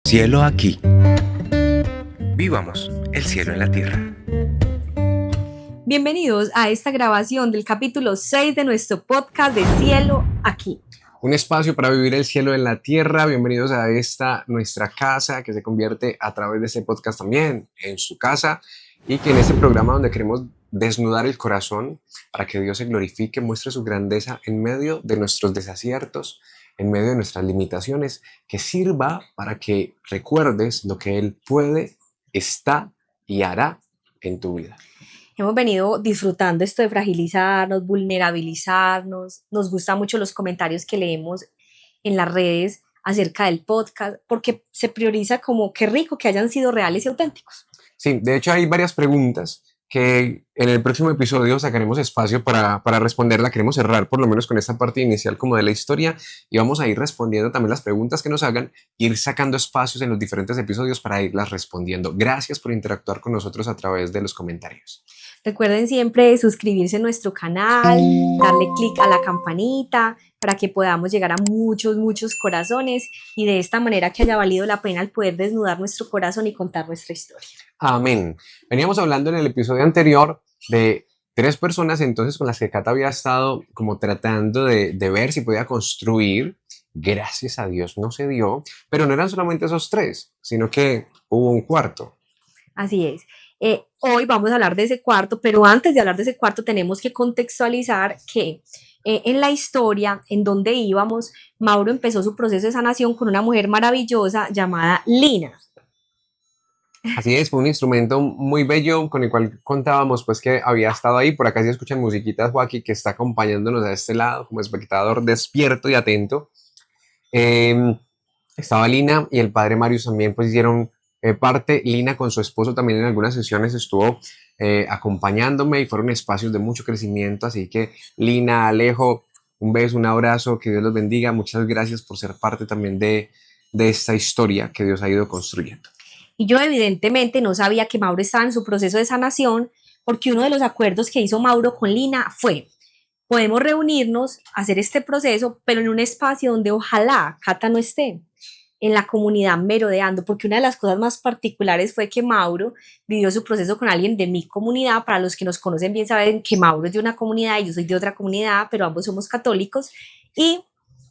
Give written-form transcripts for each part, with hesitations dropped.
Cielo aquí. Vivamos el cielo en la tierra. Bienvenidos a esta grabación del capítulo 6 de nuestro podcast de Cielo aquí. Un espacio para vivir el cielo en la tierra. Bienvenidos a esta nuestra casa que se convierte a través de este podcast también en su casa, y que en este programa donde queremos desnudar el corazón para que Dios se glorifique, muestre su grandeza en medio de nuestros desaciertos, en medio de nuestras limitaciones, que sirva para que recuerdes lo que Él puede, está y hará en tu vida. Hemos venido disfrutando esto de fragilizarnos, vulnerabilizarnos. Nos gustan mucho los comentarios que leemos en las redes acerca del podcast, porque se prioriza como qué rico que hayan sido reales y auténticos. Sí, de hecho hay varias preguntas que en el próximo episodio sacaremos espacio para responderla. Queremos cerrar por lo menos con esta parte inicial como de la historia, y vamos a ir respondiendo también las preguntas que nos hagan, ir sacando espacios en los diferentes episodios para irlas respondiendo. Gracias por interactuar con nosotros a través de los comentarios. Recuerden siempre suscribirse a nuestro canal, darle clic a la campanita para que podamos llegar a muchos corazones, y de esta manera que haya valido la pena el poder desnudar nuestro corazón y contar nuestra historia. Amén. Veníamos hablando en el episodio anterior de 3 personas entonces con las que Cata había estado como tratando de ver si podía construir. Gracias a Dios no se dio, pero no eran solamente esos 3, sino que hubo un cuarto. Así es. Hoy vamos a hablar de ese cuarto, pero antes de hablar de ese cuarto tenemos que contextualizar que en la historia en donde íbamos, Mauro empezó su proceso de sanación con una mujer maravillosa llamada Lina. Así es, fue un instrumento muy bello con el cual contábamos pues que había estado ahí. Por acá si escuchan musiquitas, Joaquín, que está acompañándonos a este lado como espectador despierto y atento. Estaba Lina y el padre Marius también pues hicieron parte. Lina con su esposo también en algunas sesiones estuvo acompañándome, y fueron espacios de mucho crecimiento. Así que Lina, Alejo, un beso, un abrazo, que Dios los bendiga. Muchas gracias por ser parte también de esta historia que Dios ha ido construyendo. Y yo evidentemente no sabía que Mauro estaba en su proceso de sanación, porque uno de los acuerdos que hizo Mauro con Lina fue: podemos reunirnos, hacer este proceso, pero en un espacio donde ojalá Cata no esté, en la comunidad merodeando, porque una de las cosas más particulares fue que Mauro vivió su proceso con alguien de mi comunidad. Para los que nos conocen bien saben que Mauro es de una comunidad y yo soy de otra comunidad, pero ambos somos católicos, y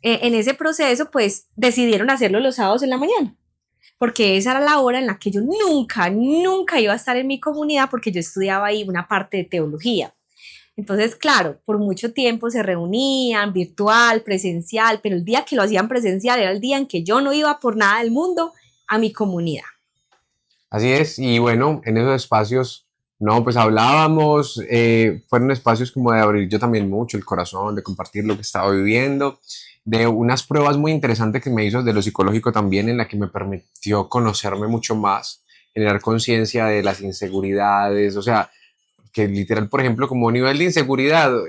en ese proceso pues decidieron hacerlo los sábados en la mañana, porque esa era la hora en la que yo nunca iba a estar en mi comunidad, porque yo estudiaba ahí una parte de teología. Entonces, claro, por mucho tiempo se reunían virtual, presencial, pero el día que lo hacían presencial era el día en que yo no iba por nada del mundo a mi comunidad. Así es, y bueno, en esos espacios, no, pues hablábamos, fueron espacios como de abrir yo también mucho el corazón, de compartir lo que estaba viviendo, de unas pruebas muy interesantes que me hizo de lo psicológico también, en la que me permitió conocerme mucho más, generar conciencia de las inseguridades. O sea, que literal, por ejemplo, como nivel de inseguridad, o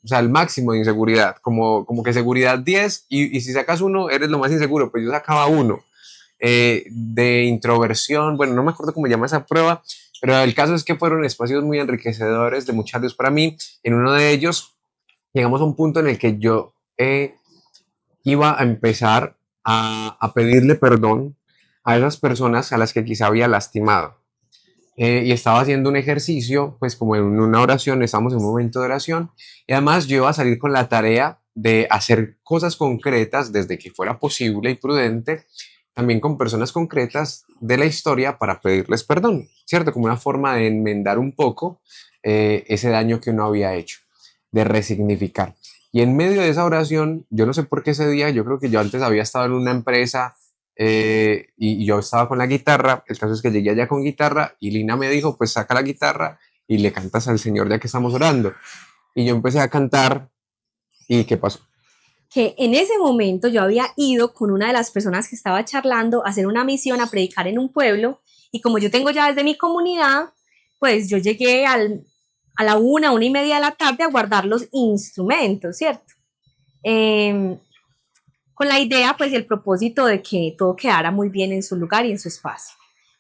sea, el máximo de inseguridad, como que seguridad 10, y si sacas 1, eres lo más inseguro. Pues yo sacaba 1. De introversión, bueno, no me acuerdo cómo se llama esa prueba, pero el caso es que fueron espacios muy enriquecedores, de mucha luz para mí. En uno de ellos llegamos a un punto en el que yo iba a empezar a pedirle perdón a esas personas a las que quizá había lastimado. Y estaba haciendo un ejercicio, pues como en una oración, estamos en un momento de oración, y además yo iba a salir con la tarea de hacer cosas concretas desde que fuera posible y prudente, también con personas concretas de la historia, para pedirles perdón, ¿cierto? Como una forma de enmendar un poco ese daño que uno había hecho, de resignificar. Y en medio de esa oración, yo no sé por qué ese día, yo creo que yo antes había estado en una empresa, y yo estaba con la guitarra. El caso es que llegué allá con guitarra y Lina me dijo, pues saca la guitarra y le cantas al Señor ya que estamos orando. Y yo empecé a cantar. ¿Y qué pasó? Que en ese momento yo había ido con una de las personas que estaba charlando a hacer una misión, a predicar en un pueblo, y como yo tengo llaves de mi comunidad, pues yo llegué a la 1:30 de la tarde a guardar los instrumentos, ¿cierto? Con la idea, pues, y el propósito de que todo quedara muy bien en su lugar y en su espacio.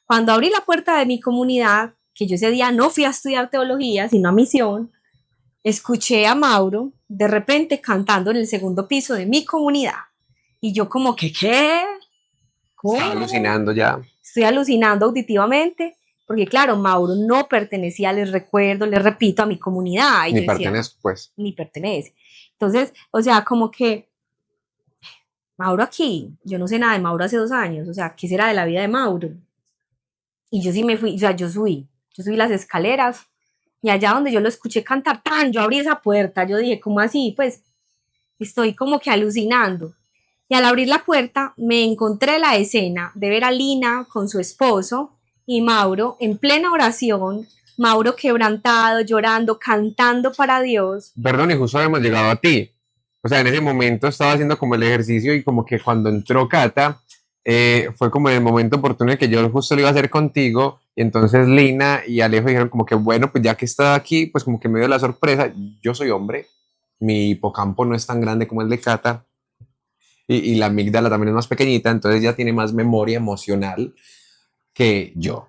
Cuando abrí la puerta de mi comunidad, que yo ese día no fui a estudiar teología, sino a misión, escuché a Mauro de repente cantando en el segundo piso de mi comunidad. Y yo como que, ¿qué? Estaba alucinando ya. Estoy alucinando auditivamente, porque claro, Mauro no pertenecía, les recuerdo, les repito, a mi comunidad. Y Ni yo decía, pertenezco, pues. ni pertenece. Entonces, o sea, como que Mauro aquí, yo no sé nada de Mauro hace 2 años, o sea, ¿qué será de la vida de Mauro? Y yo sí me fui, o sea, yo subí las escaleras y allá donde yo lo escuché cantar, tan, yo abrí esa puerta, yo dije, ¿cómo así? Pues estoy como que alucinando. Y al abrir la puerta me encontré la escena de ver a Lina con su esposo y Mauro en plena oración, Mauro quebrantado, llorando, cantando para Dios. Perdón, y justo habíamos llegado a ti. O sea, en ese momento estaba haciendo como el ejercicio y como que cuando entró Cata, fue como en el momento oportuno en que yo justo lo iba a hacer contigo. Y entonces Lina y Alejo dijeron como que, bueno, pues ya que está aquí, pues como que me dio la sorpresa. Yo soy hombre, mi hipocampo no es tan grande como el de Cata y la amígdala también es más pequeñita, entonces ya tiene más memoria emocional que yo.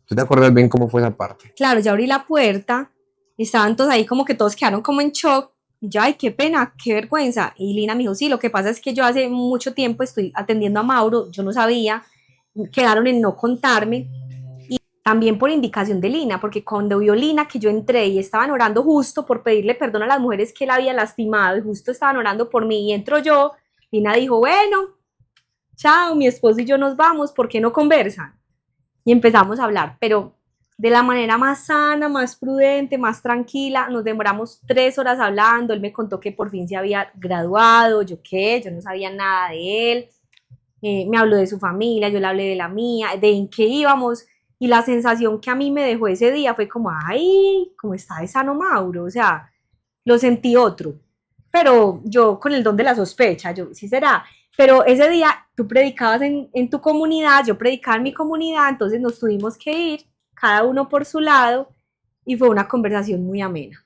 ¿Tú te acuerdas bien cómo fue esa parte? Claro, ya abrí la puerta, estaban todos ahí como que todos quedaron como en shock. Y yo, ay, qué pena, qué vergüenza. Y Lina me dijo, sí, lo que pasa es que yo hace mucho tiempo estoy atendiendo a Mauro, yo no sabía, quedaron en no contarme. También por indicación de Lina, porque cuando vio Lina que yo entré y estaban orando justo por pedirle perdón a las mujeres que él había lastimado y justo estaban orando por mí y entro yo, Lina dijo, bueno, chao, mi esposo y yo nos vamos, ¿por qué no conversan? Y empezamos a hablar, pero de la manera más sana, más prudente, más tranquila, nos demoramos 3 horas hablando, él me contó que por fin se había graduado, yo no sabía nada de él, me habló de su familia, yo le hablé de la mía, de en qué íbamos, y la sensación que a mí me dejó ese día fue como, ay, cómo está de sano Mauro, o sea, lo sentí otro, pero yo con el don de la sospecha, yo, sí será, pero ese día tú predicabas en tu comunidad, yo predicaba en mi comunidad, entonces nos tuvimos que ir, cada uno por su lado, y fue una conversación muy amena.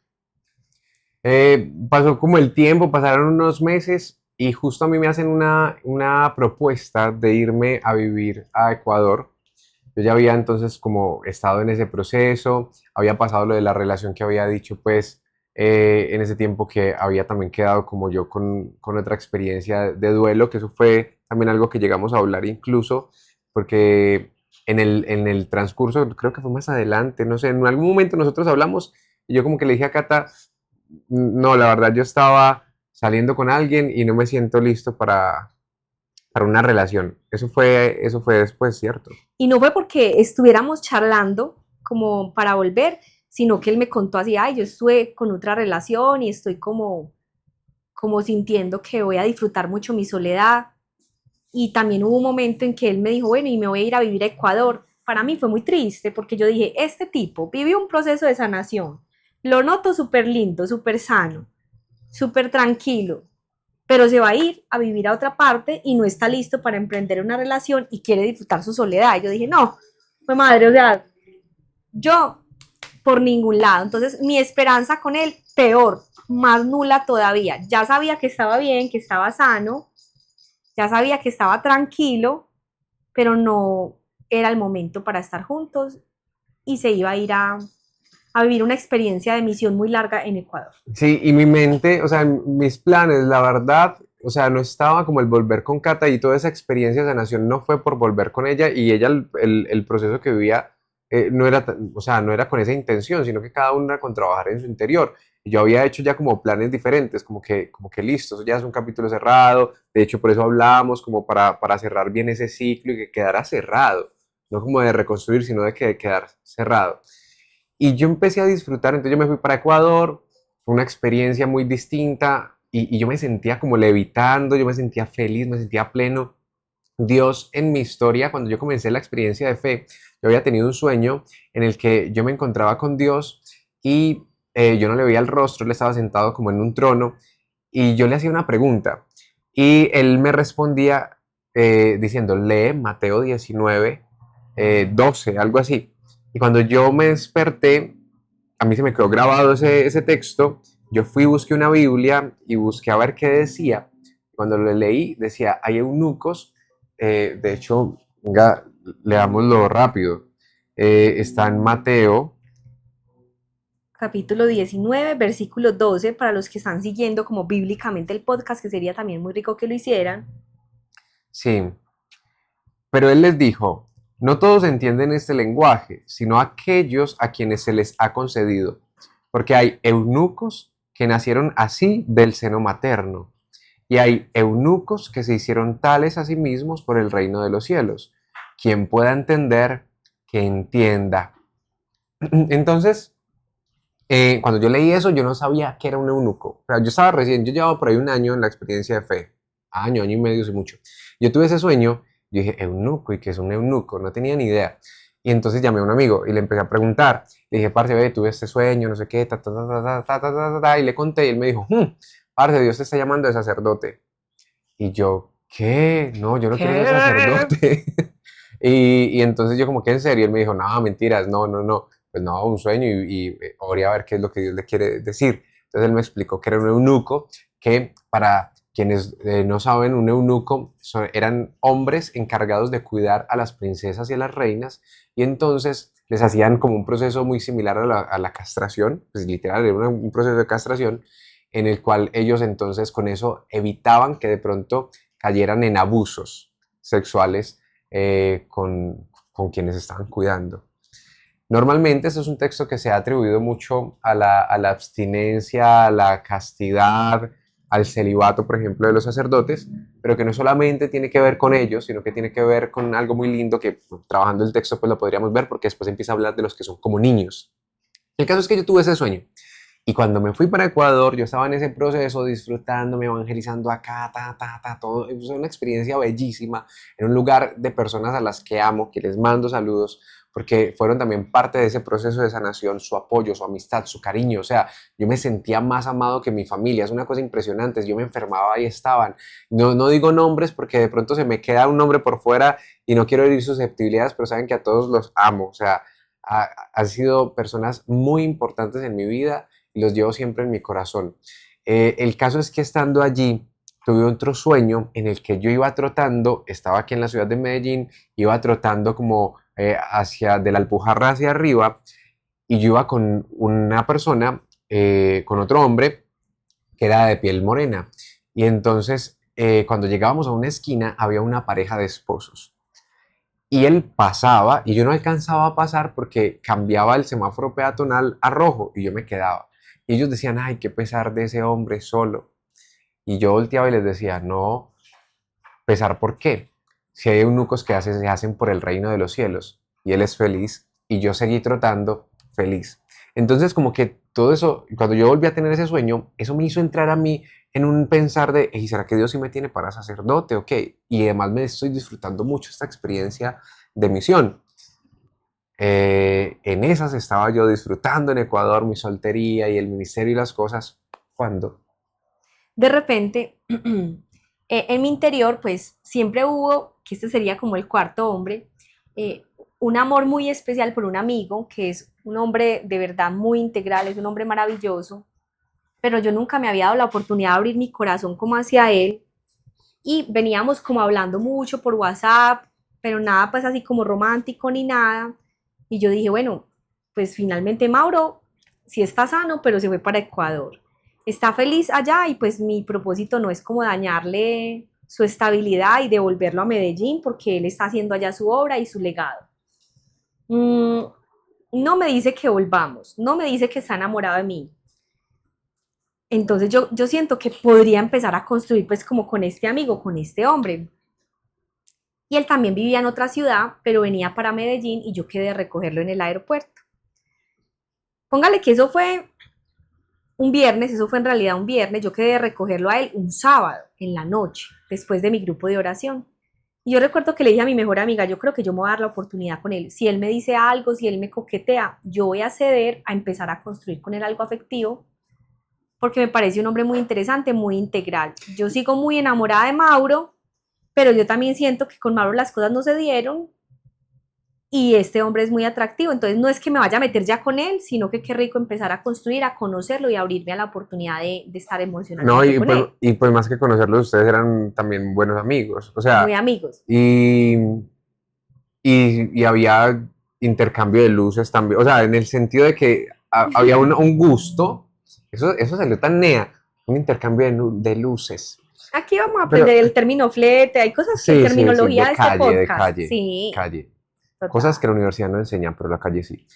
Pasó como el tiempo, pasaron unos meses y justo a mí me hacen una propuesta de irme a vivir a Ecuador. Yo ya había entonces como estado en ese proceso, había pasado lo de la relación que había dicho pues en ese tiempo que había también quedado como yo con otra experiencia de duelo, que eso fue también algo que llegamos a hablar incluso, porque en el transcurso, creo que fue más adelante, no sé, en algún momento nosotros hablamos y yo como que le dije a Cata, no, la verdad yo estaba saliendo con alguien y no me siento listo para una relación. Eso fue después, ¿cierto? Y no fue porque estuviéramos charlando como para volver, sino que él me contó así, ay, yo estuve con otra relación y estoy como sintiendo que voy a disfrutar mucho mi soledad. Y también hubo un momento en que él me dijo, bueno, y me voy a ir a vivir a Ecuador. Para mí fue muy triste porque yo dije, este tipo vivió un proceso de sanación, lo noto súper lindo, súper sano, súper tranquilo, pero se va a ir a vivir a otra parte y no está listo para emprender una relación y quiere disfrutar su soledad. Y yo dije, no, fue madre, o sea, yo por ningún lado. Entonces, mi esperanza con él, peor, más nula todavía. Ya sabía que estaba bien, que estaba sano, ya sabía que estaba tranquilo, pero no era el momento para estar juntos y se iba a ir a vivir una experiencia de misión muy larga en Ecuador. Sí, y mi mente, o sea, mis planes, la verdad, o sea, no estaba como el volver con Cata y toda esa experiencia de sanación no fue por volver con ella y ella, el proceso que vivía, no era, o sea, no era con esa intención, sino que cada uno era con trabajar en su interior. Y yo había hecho ya como planes diferentes, como que listo, eso ya es un capítulo cerrado, de hecho por eso hablamos, como para cerrar bien ese ciclo y que quedara cerrado, no como de reconstruir, sino de que quedar cerrado. Y yo empecé a disfrutar, entonces yo me fui para Ecuador, fue una experiencia muy distinta y yo me sentía como levitando, yo me sentía feliz, me sentía pleno. Dios en mi historia, cuando yo comencé la experiencia de fe, yo había tenido un sueño en el que yo me encontraba con Dios y yo no le veía el rostro, él estaba sentado como en un trono y yo le hacía una pregunta y él me respondía diciendo, lee Mateo 19, 12, algo así. Y cuando yo me desperté, a mí se me quedó grabado ese texto, yo fui, busqué una Biblia y busqué a ver qué decía. Cuando lo leí, decía, hay eunucos, de hecho, venga, leámoslo rápido. Está en Mateo. Capítulo 19, versículo 12, para los que están siguiendo como bíblicamente el podcast, que sería también muy rico que lo hicieran. Sí, Pero él les dijo, no todos entienden este lenguaje, sino aquellos a quienes se les ha concedido, porque hay eunucos que nacieron así del seno materno, y hay eunucos que se hicieron tales a sí mismos por el reino de los cielos. Quien pueda entender, que entienda. Entonces, cuando yo leí eso, yo no sabía que era un eunuco. O sea, yo llevaba por ahí un año en la experiencia de fe, año y medio, sí mucho. Yo tuve ese sueño, yo dije, eunuco, ¿y qué es un eunuco? No tenía ni idea. Y entonces llamé a un amigo y le empecé a preguntar. Le dije, parce, ve, tuve este sueño, no sé qué, y le conté y él me dijo, parce, Dios te está llamando de sacerdote. Y yo, ¿qué? No, yo no quiero ser ¿Qué? sacerdote. Y entonces yo como que en serio, él me dijo, no, mentiras, no, pues no, un sueño y oré a ver qué es lo que Dios le quiere decir. Entonces él me explicó que era un eunuco, que para quienes no saben, un eunuco eran hombres encargados de cuidar a las princesas y a las reinas, y entonces les hacían como un proceso muy similar a la castración, pues literal, era un proceso de castración, en el cual ellos entonces con eso evitaban que de pronto cayeran en abusos sexuales con quienes estaban cuidando. Normalmente este es un texto que se ha atribuido mucho a la abstinencia, a la castidad, al celibato, por ejemplo, de los sacerdotes, pero que no solamente tiene que ver con ellos, sino que tiene que ver con algo muy lindo que trabajando el texto pues lo podríamos ver, porque después empieza a hablar de los que son como niños. El caso es que yo tuve ese sueño. Y cuando me fui para Ecuador, yo estaba en ese proceso disfrutándome, evangelizando acá, todo. Fue una experiencia bellísima, en un lugar de personas a las que amo, que les mando saludos, porque fueron también parte de ese proceso de sanación, su apoyo, su amistad, su cariño. O sea, yo me sentía más amado que mi familia. Es una cosa impresionante. Yo me enfermaba y estaban. No digo nombres porque de pronto se me queda un nombre por fuera y no quiero herir susceptibilidades, pero saben que a todos los amo. O sea, han sido personas muy importantes en mi vida y los llevo siempre en mi corazón. El caso es que estando allí, tuve otro sueño en el que yo iba trotando, estaba aquí en la ciudad de Medellín, iba trotando como hacia de la Alpujarra hacia arriba, y yo iba con una persona, con otro hombre, que era de piel morena. Y entonces, cuando llegábamos a una esquina, había una pareja de esposos. Y él pasaba y yo no alcanzaba a pasar porque cambiaba el semáforo peatonal a rojo y yo me quedaba. Y ellos decían, ay, qué pesar de ese hombre solo. Y yo volteaba y les decía, no, pesar ¿por qué? Si hay eunucos que se hacen por el reino de los cielos y él es feliz y yo seguí trotando feliz. Entonces como que todo eso, cuando yo volví a tener ese sueño, eso me hizo entrar a mí en un pensar de, ¿y será que Dios sí me tiene para sacerdote? Ok, y además me estoy disfrutando mucho esta experiencia de misión. En esas estaba yo disfrutando en Ecuador mi soltería y el ministerio y las cosas. ¿Cuándo? De repente, en mi interior, pues siempre hubo, que este sería como el cuarto hombre, un amor muy especial por un amigo, que es un hombre de verdad muy integral, es un hombre maravilloso, pero yo nunca me había dado la oportunidad de abrir mi corazón como hacia él, y veníamos como hablando mucho por WhatsApp, pero nada pues así como romántico ni nada, y yo dije, bueno, pues finalmente Mauro sí está sano, pero se fue para Ecuador. Está feliz allá y pues mi propósito no es como dañarle su estabilidad y devolverlo a Medellín porque él está haciendo allá su obra y su legado. Mm, no me dice que volvamos, no me dice que está enamorado de mí. Entonces yo siento que podría empezar a construir pues como con este amigo, con este hombre. Y él también vivía en otra ciudad, pero venía para Medellín y yo quedé a recogerlo en el aeropuerto. Póngale que eso fue un viernes, eso fue en realidad un viernes, yo quedé de recogerlo a él un sábado en la noche, después de mi grupo de oración. Y yo recuerdo que le dije a mi mejor amiga, yo creo que yo me voy a dar la oportunidad con él. Si él me dice algo, si él me coquetea, yo voy a ceder a empezar a construir con él algo afectivo, porque me parece un hombre muy interesante, muy integral. Yo sigo muy enamorada de Mauro, pero yo también siento que con Mauro las cosas no se dieron y este hombre es muy atractivo, entonces no es que me vaya a meter ya con él, sino que qué rico empezar a construir, a conocerlo y a abrirme a la oportunidad de estar No, emocionalmente con él. y pues más que conocerlos, ustedes eran también buenos amigos. O Muy sea, amigos. y había intercambio de luces también. O sea, en el sentido de que había un gusto. Eso salió tan nea. Un intercambio de luces. Aquí vamos a Pero- aprender el término flete, hay cosas que Sí, sí, sí, terminología de de este calle, de podcast. calle, Sí, calle. total. Cosas que la universidad no enseña, pero la calle sí.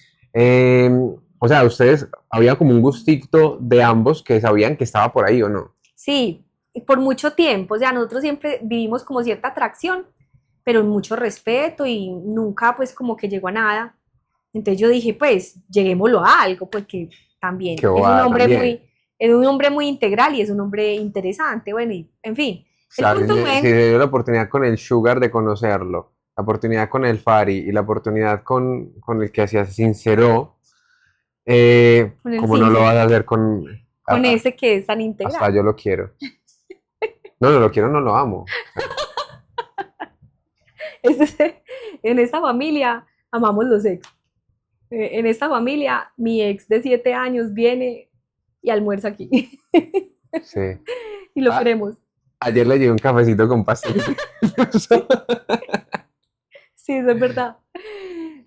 O sea, ustedes, había como un gustito de ambos que sabían que estaba por ahí o no. Sí, y por mucho tiempo, o sea, nosotros siempre vivimos como cierta atracción, pero en mucho respeto y nunca pues como que llegó a nada. Entonces yo dije, pues, lleguémoslo a algo, porque también Qué bobada también. es un hombre muy integral y es un hombre interesante, bueno, y en fin. O El sea, si punto se fue, dio la oportunidad con el Sugar de conocerlo, la oportunidad con el Fari y la oportunidad con el que hacía Sinceró, con el ¿cómo no lo Cince, vas a hacer con... con a- ese que es tan hasta integral. yo lo quiero. No, no lo quiero, no lo amo. En esta familia amamos los ex. En esta familia, mi ex de 7 años viene y almuerza aquí. Sí. Y lo Ah, queremos. ayer le llevé un cafecito con pastel. Sí, eso es verdad.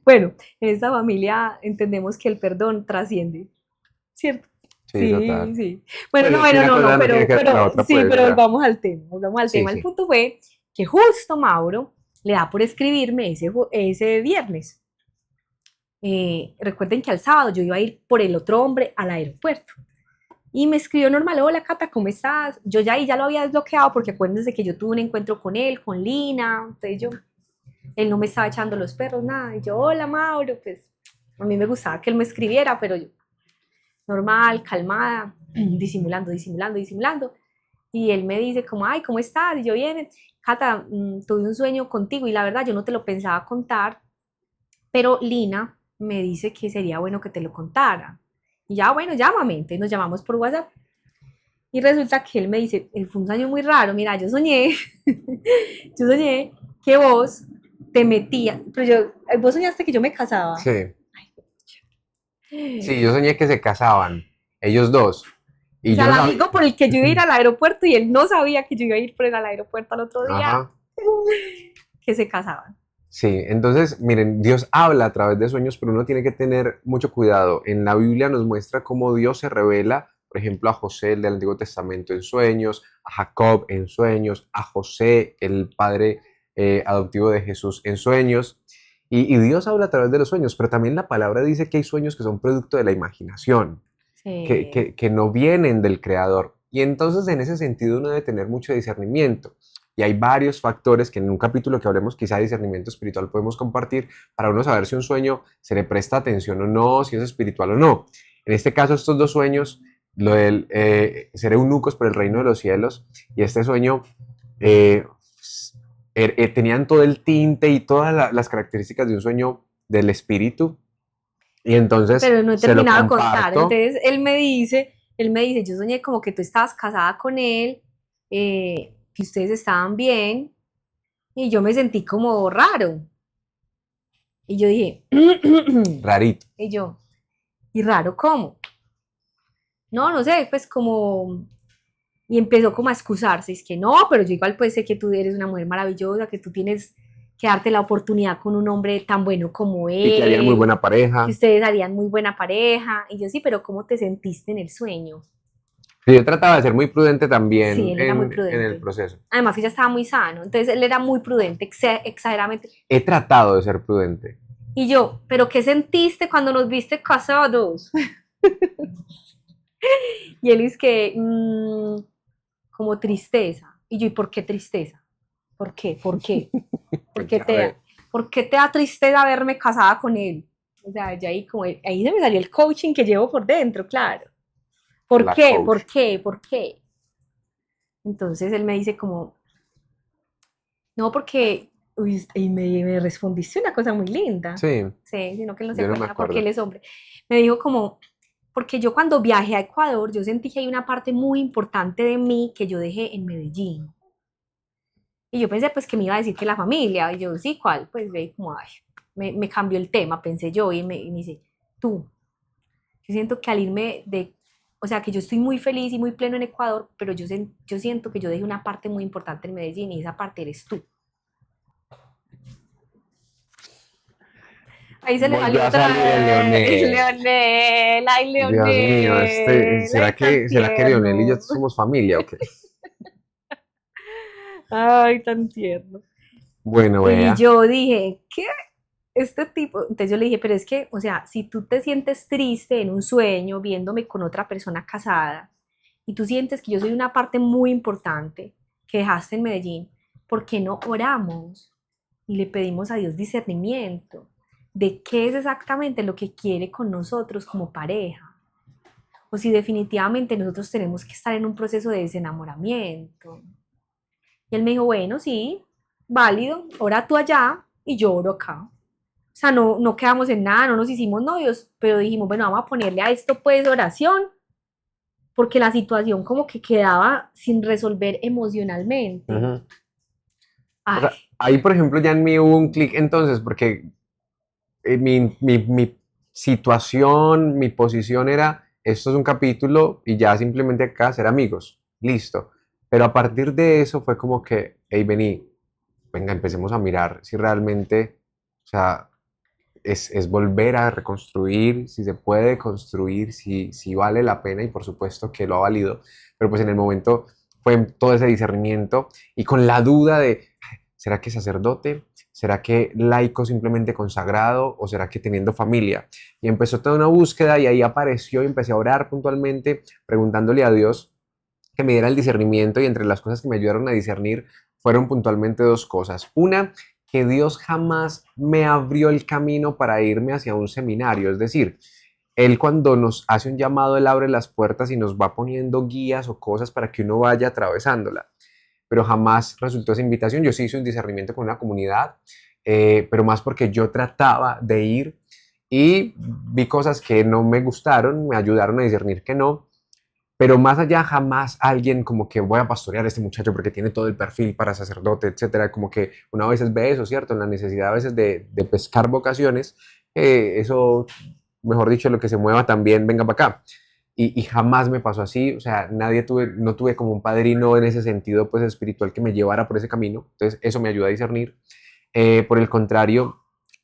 Bueno, en esta familia entendemos que el perdón trasciende, ¿cierto? Sí, Sí, total. sí. Bueno, Pues no, es que bueno, una no, cosa no, no tiene que ver con la otra, sí, pues, pero o sea. volvamos al tema, volvamos al Sí, tema. El sí. punto fue que justo Mauro le da por escribirme ese viernes. Recuerden que al sábado yo iba a ir por el otro hombre al aeropuerto. Y me escribió normal, hola Cata, ¿cómo estás? Yo ya ahí ya lo había desbloqueado porque acuérdense que yo tuve un encuentro con él, con Lina, entonces él no me estaba echando los perros, nada. Y yo, hola Mauro, pues a mí me gustaba que él me escribiera, pero yo, normal, calmada, disimulando, disimulando, disimulando. Y él me dice como, ay, ¿cómo estás? Y yo, bien, Cata, tuve un sueño contigo y la verdad yo no te lo pensaba contar, pero Lina me dice que sería bueno que te lo contara. Y ya, bueno, llámame. Entonces nos llamamos por WhatsApp. Y resulta que él me dice, fue un sueño muy raro, mira, yo soñé, yo soñé que vos te metías, pero vos soñaste que yo me casaba. Sí. Sí, yo soñé que se casaban, ellos dos. O Y sea, yo el no sabía. amigo por el que yo iba a ir al aeropuerto y él no sabía que yo iba a ir por él al aeropuerto al otro día, Ajá. que se casaban. Sí, entonces, miren, Dios habla a través de sueños, pero uno tiene que tener mucho cuidado. En la Biblia nos muestra cómo Dios se revela, por ejemplo, a José, el del Antiguo Testamento, en sueños, a Jacob en sueños, a José, el padre adoptivo de Jesús, en sueños. Y Dios habla a través de los sueños, pero también la palabra dice que hay sueños que son producto de la imaginación, Sí. que no vienen del creador. Y entonces, en ese sentido, uno debe tener mucho discernimiento. Y hay varios factores que en un capítulo que hablemos quizá de discernimiento espiritual podemos compartir para uno saber si un sueño se le presta atención o no, si es espiritual o no. En este caso, estos dos sueños, lo del ser eunucos por el reino de los cielos y este sueño, eh, tenían todo el tinte y todas las características de un sueño del espíritu. Y entonces Pero no he se lo terminado de contar. comparto. Entonces él me dice, yo soñé como que tú estabas casada con él, que ustedes estaban bien, y yo me sentí como raro. Y yo dije, Rarito. y yo, ¿y raro cómo? No, no sé, pues como, y empezó como a excusarse, es que no, pero yo igual pues sé que tú eres una mujer maravillosa, que tú tienes que darte la oportunidad con un hombre tan bueno como Y que harían muy él, buena que pareja. ustedes harían muy buena pareja. Y yo sí, pero ¿cómo te sentiste en el sueño? Sí, yo trataba de ser muy prudente Sí, también él era muy en el prudente. proceso. Además que ya estaba muy sano, entonces él era muy prudente, exageradamente. He tratado de ser prudente. Y yo, ¿pero qué sentiste cuando nos viste casados? Y él es que, como tristeza. Y yo, ¿y por qué tristeza? ¿Por qué? ¿Por qué? ¿Por qué Ya ve. por qué te da tristeza verme casada con él? O sea, ya ahí, como, ahí se me salió el coaching que llevo por dentro, claro. ¿Por La qué? coach. ¿Por qué? ¿Por qué? Entonces él me dice como, no, porque, uy, y me respondiste una cosa muy linda. Sí, Sí, sino que él no se yo no me acuerda porque acuerdo. él es hombre. Me dijo como, porque yo cuando viajé a Ecuador, yo sentí que hay una parte muy importante de mí que yo dejé en Medellín. Y yo pensé pues que me iba a decir que la familia, y yo, sí, ¿cuál? Pues veí como, ay, me cambió el tema, pensé yo, y me dice, tú, yo siento que al irme de, o sea, que yo estoy muy feliz y muy pleno en Ecuador, pero yo siento que yo dejé una parte muy importante en Medellín y esa parte eres tú. Ahí se le Volvió salió a otra salir el vez, Leonel. Leonel, ay Dios mío, Leonel, ¿será es tan que Leonel y yo tierno. somos familia o qué? Ay, tan tierno. Bueno, Y vea. yo dije, ¿qué? Este tipo, entonces yo le dije, pero es que, o sea, si tú te sientes triste en un sueño viéndome con otra persona casada y tú sientes que yo soy una parte muy importante que dejaste en Medellín, ¿por qué no oramos y le pedimos a Dios discernimiento de qué es exactamente lo que quiere con nosotros como pareja? O si definitivamente nosotros tenemos que estar en un proceso de desenamoramiento. Y él me dijo, bueno, sí, válido, ora tú allá y yo oro acá. O sea, no quedamos en nada, no nos hicimos novios, pero dijimos, bueno, vamos a ponerle a esto pues oración, porque la situación como que quedaba sin resolver emocionalmente. Ujú. O Ay, sea, ahí, por ejemplo, ya en mí hubo un clic entonces, porque mi situación, mi posición era, esto es un capítulo y ya simplemente acá ser amigos, listo. Pero a partir de eso fue como que, hey, vení, venga, empecemos a mirar si realmente, o sea, es volver a reconstruir, si se puede construir, si vale la pena y por supuesto que lo ha valido, pero pues en el momento fue todo ese discernimiento y con la duda de, ¿será que sacerdote? ¿Será que laico simplemente consagrado? ¿O será que teniendo familia? Y empezó toda una búsqueda y ahí apareció y empecé a orar puntualmente preguntándole a Dios que me diera el discernimiento y entre las cosas que me ayudaron a discernir fueron puntualmente dos cosas. Una, que Dios jamás me abrió el camino para irme hacia un seminario, es decir, Él cuando nos hace un llamado, Él abre las puertas y nos va poniendo guías o cosas para que uno vaya atravesándola, pero jamás resultó esa invitación. Yo sí hice un discernimiento con una comunidad, pero más porque yo trataba de ir y vi cosas que no me gustaron, me ayudaron a discernir que no, pero más allá jamás alguien como que voy a pastorear a este muchacho porque tiene todo el perfil para sacerdote, etcétera, como que una vez ve eso, ¿cierto? En la necesidad a veces de pescar vocaciones, eso, mejor dicho, lo que se mueva también, venga para acá. Y jamás me pasó así, o sea, no tuve como un padrino en ese sentido, pues espiritual que me llevara por ese camino, entonces eso me ayuda a discernir. Por el contrario,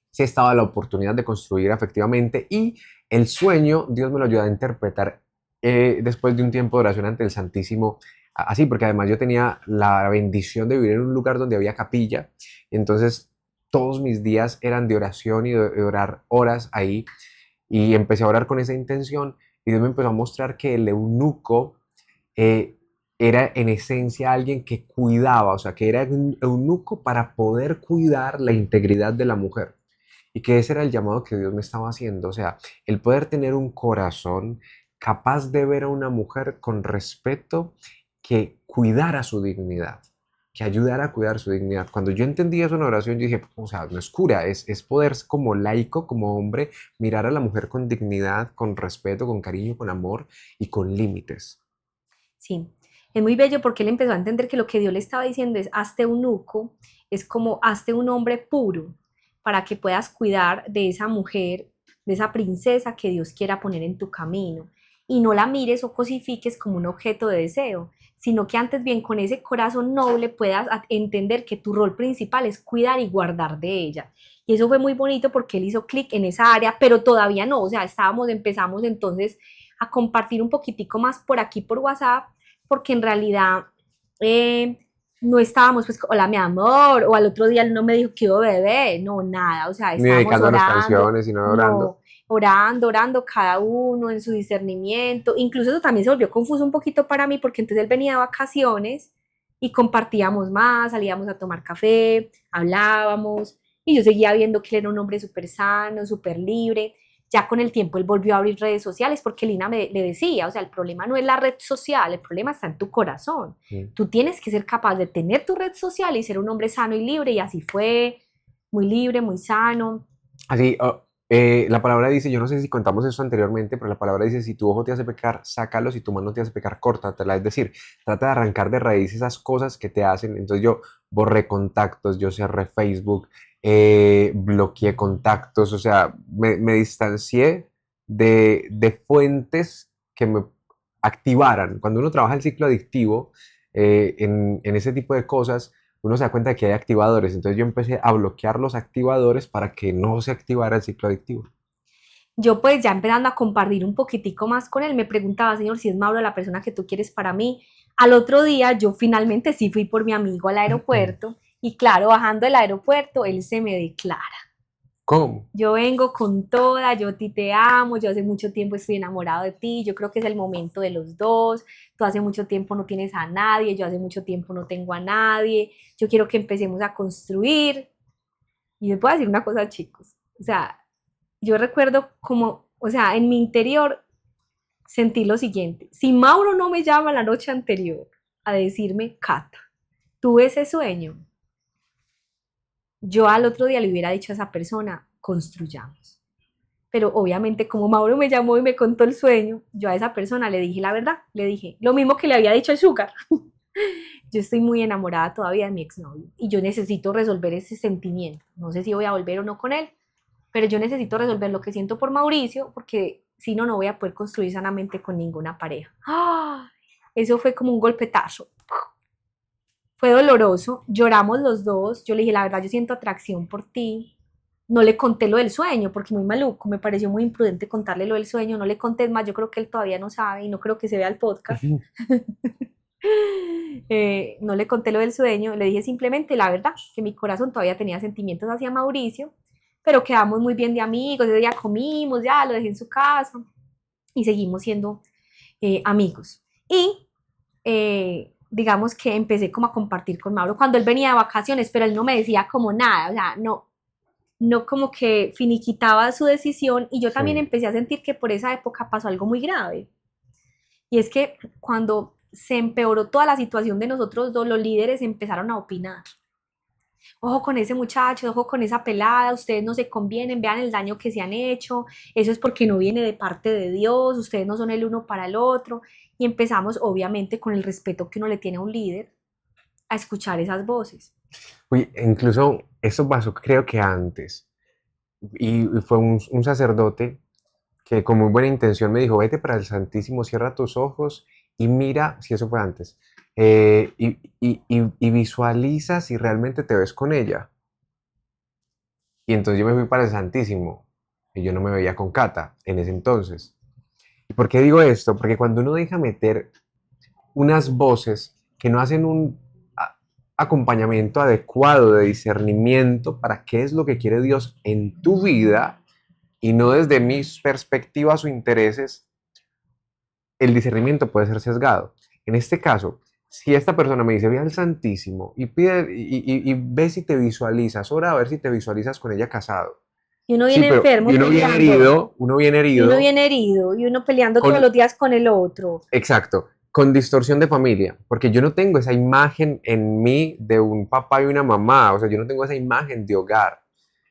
sí estaba la oportunidad de construir efectivamente y el sueño, Dios me lo ayuda a interpretar después de un tiempo de oración ante el Santísimo, así, porque además yo tenía la bendición de vivir en un lugar donde había capilla, y entonces todos mis días eran de oración y de orar horas ahí, y empecé a orar con esa intención, y Dios me empezó a mostrar que el eunuco eh, era en esencia alguien que cuidaba, o sea, que era un eunuco para poder cuidar la integridad de la mujer. Y que ese era el llamado que Dios me estaba haciendo, o sea, el poder tener un corazón capaz de ver a una mujer con respeto que cuidara su dignidad, que ayudara a cuidar su dignidad. Cuando yo entendí eso en oración, yo dije, o sea, no es cura, es poder como laico, como hombre, mirar a la mujer con dignidad, con respeto, con cariño, con amor y con límites. sí, es muy bello porque él empezó a entender que lo que Dios le estaba diciendo es, hazte eunuco, es como hazte un hombre puro para que puedas cuidar de esa mujer, de esa princesa que Dios quiera poner en tu camino. Y no la mires o cosifiques como un objeto de deseo, sino que antes bien con ese corazón noble puedas entender que tu rol principal es cuidar y guardar de ella. Y eso fue muy bonito porque él hizo clic en esa área, pero todavía no, o sea, empezamos entonces a compartir un poquitico más por aquí por WhatsApp, porque en realidad no estábamos pues, hola mi amor, o al otro día él no me dijo que iba bebé, no, nada, o sea, Ni estábamos dedicándonos orando, canciones, sino orando. no, orando cada uno en su discernimiento, incluso eso también se volvió confuso un poquito para mí, porque entonces él venía de vacaciones y compartíamos más, salíamos a tomar café, hablábamos, y yo seguía viendo que él era un hombre súper sano, súper libre. Ya con el tiempo él volvió a abrir redes sociales porque Lina le decía, o sea, el problema no es la red social, el problema está en tu corazón. Mm. Tú tienes que ser capaz de tener tu red social y ser un hombre sano y libre, y así fue, muy libre, muy sano. Así, la palabra dice, yo no sé si contamos eso anteriormente, pero la palabra dice, si tu ojo te hace pecar, sácalo, si tu mano te hace pecar, córtatela. Es decir, trata de arrancar de raíz esas cosas que te hacen. Entonces yo borré contactos, yo cerré Facebook, bloqueé contactos, o sea, me distancié de fuentes que me activaran. Cuando uno trabaja el ciclo adictivo, en ese tipo de cosas, uno se da cuenta de que hay activadores. Entonces yo empecé a bloquear los activadores para que no se activara el ciclo adictivo. Yo pues ya empezando a compartir un poquitico más con él, me preguntaba, Señor, si es Mauro la persona que tú quieres para mí. Al otro día yo finalmente sí fui por mi amigo al aeropuerto y claro, bajando del aeropuerto, él se me declara. ¿Cómo? Yo vengo con toda, yo a ti te amo, yo hace mucho tiempo estoy enamorado de ti, yo creo que es el momento de los dos, tú hace mucho tiempo no tienes a nadie, yo hace mucho tiempo no tengo a nadie, yo quiero que empecemos a construir. Y les voy a decir una cosa, chicos, o sea, yo recuerdo como, o sea, en mi interior sentí lo siguiente, si Mauro no me llama la noche anterior a decirme, Cata, tuve ese sueño, yo al otro día le hubiera dicho a esa persona, construyamos. Pero obviamente como Mauro me llamó y me contó el sueño, yo a esa persona le dije la verdad, le dije lo mismo que le había dicho al Sugar. Yo estoy muy enamorada todavía de mi exnovio y yo necesito resolver ese sentimiento. No sé si voy a volver o no con él, pero yo necesito resolver lo que siento por Mauricio porque si no, no voy a poder construir sanamente con ninguna pareja. ¡Ah! Eso fue como un golpetazo. Fue doloroso, lloramos los dos, yo le dije, la verdad, yo siento atracción por ti. No le conté lo del sueño, porque muy maluco, me pareció muy imprudente contarle lo del sueño, no le conté más, yo creo que él todavía no sabe y no creo que se vea el podcast. No le conté lo del sueño, le dije simplemente la verdad, que mi corazón todavía tenía sentimientos hacia Mauricio, pero quedamos muy bien de amigos, ese día comimos, ya lo dejé en su casa y seguimos siendo amigos. Y digamos que empecé como a compartir con Mauro cuando él venía de vacaciones, pero él no me decía como nada, o sea, no como que finiquitaba su decisión y yo también Sí. empecé a sentir que por esa época pasó algo muy grave. Y es que cuando se empeoró toda la situación de nosotros dos, los líderes empezaron a opinar. Ojo con ese muchacho, ojo con esa pelada, ustedes no se convienen, vean el daño que se han hecho, eso es porque no viene de parte de Dios, ustedes no son el uno para el otro. Y empezamos, obviamente, con el respeto que uno le tiene a un líder, a escuchar esas voces. Uy, incluso eso pasó creo que antes. Y fue un sacerdote que con muy buena intención me dijo, vete para el Santísimo, cierra tus ojos y mira, si eso fue antes, y visualiza si realmente te ves con ella. Y entonces yo me fui para el Santísimo y yo no me veía con Cata en ese entonces. ¿Y por qué digo esto? Porque cuando uno deja meter unas voces que no hacen un acompañamiento adecuado de discernimiento para qué es lo que quiere Dios en tu vida y no desde mis perspectivas o intereses, el discernimiento puede ser sesgado. En este caso, si esta persona me dice, ve al Santísimo y, pide, y ve si te visualizas, ora a ver si te visualizas con ella casado. Y uno Sí, viene pero enfermo, y uno viene peleando. herido, Y uno viene herido, y uno peleando todos con, los días con el otro. exacto, con distorsión de familia, porque yo no tengo esa imagen en mí de un papá y una mamá, o sea, yo no tengo esa imagen de hogar.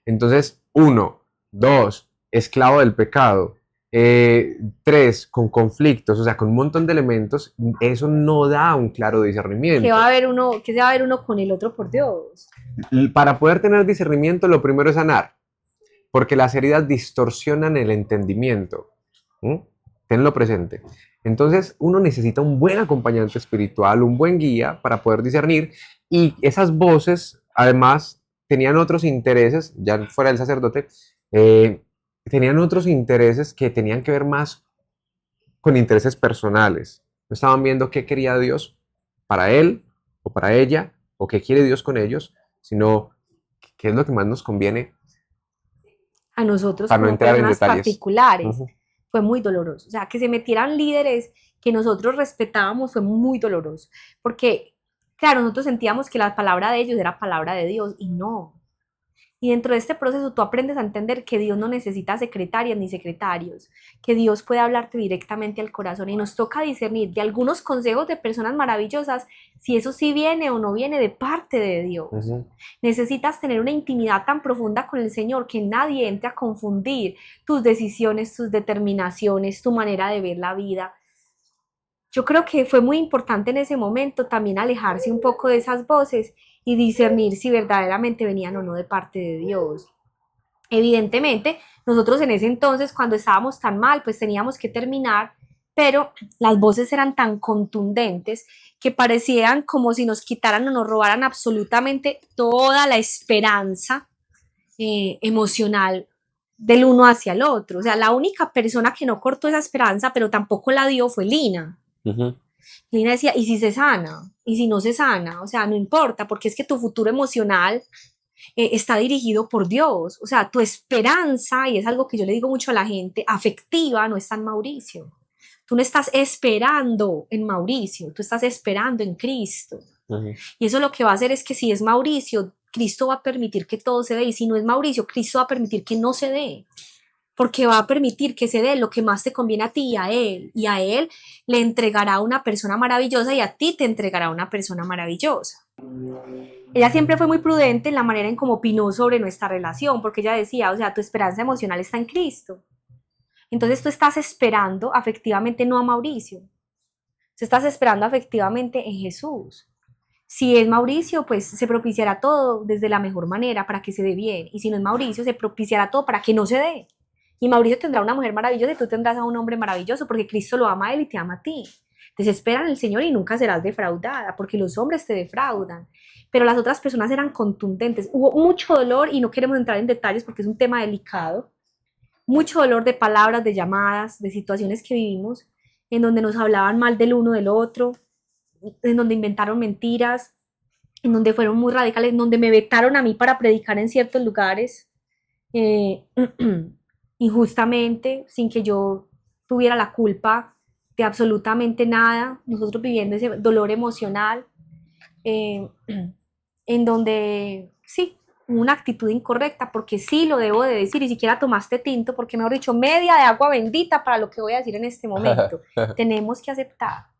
Entonces, uno, dos, esclavo del pecado, tres, con conflictos, o sea, con un montón de elementos, eso no da un claro ¿Qué discernimiento. va a ver uno, qué se va a ver uno con el otro, por Dios? Para poder tener discernimiento, lo primero es sanar, porque las heridas distorsionan el entendimiento. ¿Mm? Tenlo presente. Entonces, uno necesita un buen acompañante espiritual, un buen guía para poder discernir, y esas voces, además, tenían otros intereses, ya fuera del sacerdote, tenían otros intereses que tenían que ver más con intereses personales. No estaban viendo qué quería Dios para él o para ella, o qué quiere Dios con ellos, sino qué es lo que más nos conviene A nosotros para no como entrar en personas detalles. particulares Ujú. fue muy doloroso. O sea, que se metieran líderes que nosotros respetábamos fue muy doloroso. Porque, claro, nosotros sentíamos que la palabra de ellos era palabra de Dios y no. Y dentro de este proceso tú aprendes a entender que Dios no necesita secretarias ni secretarios, que Dios puede hablarte directamente al corazón y nos toca discernir de algunos consejos de personas maravillosas si eso sí viene o no viene de parte de Dios. Ujú. Necesitas tener una intimidad tan profunda con el Señor que nadie entre a confundir tus decisiones, tus determinaciones, tu manera de ver la vida. Yo creo que fue muy importante en ese momento también alejarse un poco de esas voces y discernir si verdaderamente venían o no de parte de Dios. Evidentemente, nosotros en ese entonces, cuando estábamos tan mal, pues teníamos que terminar, pero las voces eran tan contundentes que parecían como si nos quitaran o nos robaran absolutamente toda la esperanza emocional del uno hacia el otro. O sea, la única persona que no cortó esa esperanza, pero tampoco la dio, fue Lina. Ujú. Lina decía, ¿y si se sana? ¿Y si no se sana? O sea, no importa, porque es que tu futuro emocional está dirigido por Dios. O sea, tu esperanza, y es algo que yo le digo mucho a la gente, afectiva, no está en Mauricio. Tú no estás esperando en Mauricio, tú estás esperando en Cristo. Y eso lo que va a hacer es que si es Mauricio, Cristo va a permitir que todo se dé, y si no es Mauricio, Cristo va a permitir que no se dé, porque va a permitir que se dé lo que más te conviene a ti y a él le entregará una persona maravillosa y a ti te entregará una persona maravillosa. Ella siempre fue muy prudente en la manera en cómo opinó sobre nuestra relación, porque ella decía, o sea, tu esperanza emocional está en Cristo. Entonces tú estás esperando afectivamente no a Mauricio, tú estás esperando afectivamente en Jesús. Si es Mauricio, pues se propiciará todo desde la mejor manera para que se dé bien. Y si no es Mauricio, se propiciará todo para que no se dé. Y Mauricio tendrá una mujer maravillosa y tú tendrás a un hombre maravilloso porque Cristo lo ama a él y te ama a ti. Desespera en el Señor y nunca serás defraudada porque los hombres te defraudan. Pero las otras personas eran contundentes. Hubo mucho dolor y no queremos entrar en detalles porque es un tema delicado. Mucho dolor de palabras, de llamadas, de situaciones que vivimos en donde nos hablaban mal del uno del otro, en donde inventaron mentiras, en donde fueron muy radicales, en donde me vetaron a mí para predicar en ciertos lugares, injustamente, sin que yo tuviera la culpa de absolutamente nada, nosotros viviendo ese dolor emocional, en donde sí, una actitud incorrecta, porque sí lo debo de decir, y siquiera tomaste tinto, porque mejor dicho, media de agua bendita para lo que voy a decir en este momento. Tenemos que aceptar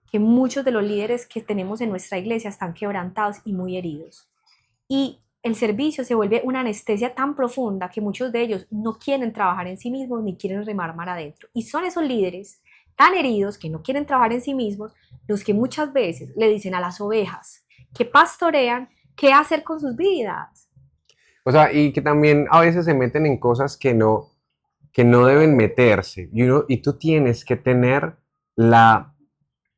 que muchos de los líderes que tenemos en nuestra iglesia están quebrantados y muy heridos. Y el servicio se vuelve una anestesia tan profunda que muchos de ellos no quieren trabajar en sí mismos ni quieren remar mar adentro. Y son esos líderes tan heridos que no quieren trabajar en sí mismos los que muchas veces le dicen a las ovejas que pastorean qué hacer con sus vidas. O sea, y que también a veces se meten en cosas que no deben meterse. Y tú tienes que tener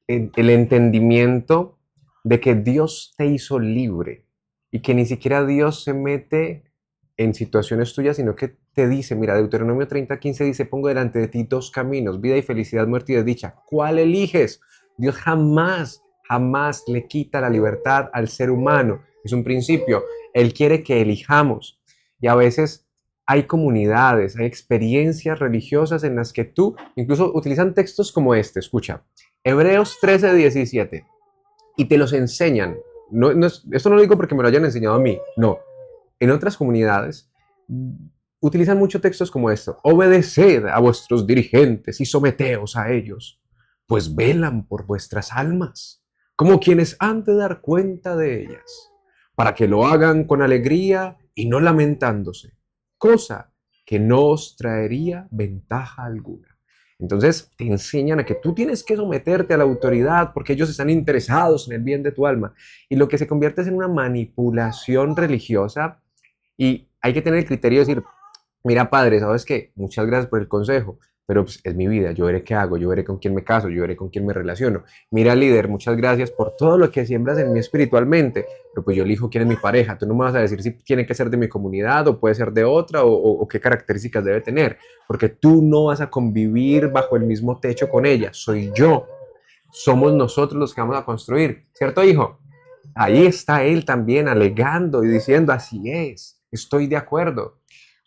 el entendimiento de que Dios te hizo libre y que ni siquiera Dios se mete en situaciones tuyas, sino que te dice, mira, Deuteronomio 30:15 dice, pongo delante de ti dos caminos, vida y felicidad, muerte y desdicha. ¿Cuál eliges? Dios jamás, jamás le quita la libertad al ser humano. Es un principio. Él quiere que elijamos. Y a veces hay comunidades, hay experiencias religiosas en las que tú, incluso utilizan textos como este, escucha, Hebreos 13:17, y te los enseñan. Esto no lo digo porque me lo hayan enseñado a mí, no. En otras comunidades utilizan muchos textos como esto. Obedeced a vuestros dirigentes y someteos a ellos, pues velan por vuestras almas, como quienes han de dar cuenta de ellas, para que lo hagan con alegría y no lamentándose, cosa que no os traería ventaja alguna. Entonces te enseñan a que tú tienes que someterte a la autoridad porque ellos están interesados en el bien de tu alma. Y lo que se convierte es en una manipulación religiosa. Y hay que tener el criterio de decir, mira padre, sabes que muchas gracias por el consejo, pero pues, es mi vida, yo veré qué hago, yo veré con quién me caso, yo veré con quién me relaciono. Mira líder, muchas gracias por todo lo que siembras en mí espiritualmente, pero pues yo elijo quién es mi pareja. Tú no me vas a decir si tiene que ser de mi comunidad o puede ser de otra o qué características debe tener, porque tú no vas a convivir bajo el mismo techo con ella, soy yo, somos nosotros los que vamos a construir, ¿cierto hijo? Ahí está él también alegando y diciendo, así es, estoy de acuerdo.